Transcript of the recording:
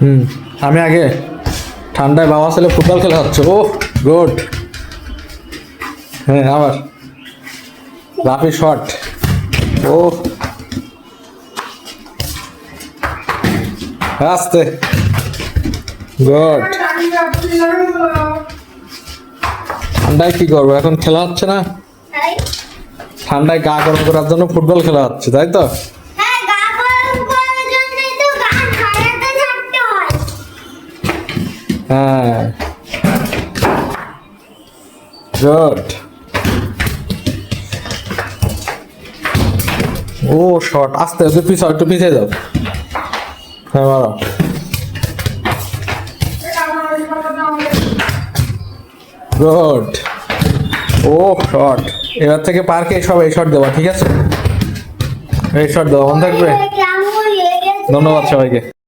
হুম, আমি আগে ঠান্ডায় বাবা ছেলে ফুটবল খেলা হচ্ছে। ও গুড। হ্যাঁ আবার রাফি শট। ও আস্তে। গুড। ঠান্ডায় কি করবো, এখন খেলা হচ্ছে না। ঠান্ডায় গা গরম করার জন্য ফুটবল খেলা হচ্ছে, তাই তো? হ্যাঁ গুড। ও শট, আস্তে একটু পিছিয়ে, একটু পিছিয়ে যাও। হ্যাঁ মারো। গুড। ও শট। এবার থেকে পার্কে সব এই শট দেওয়া, ঠিক আছে? এই শট দেওয়া মনে থাকবে। ধন্যবাদ সবাইকে।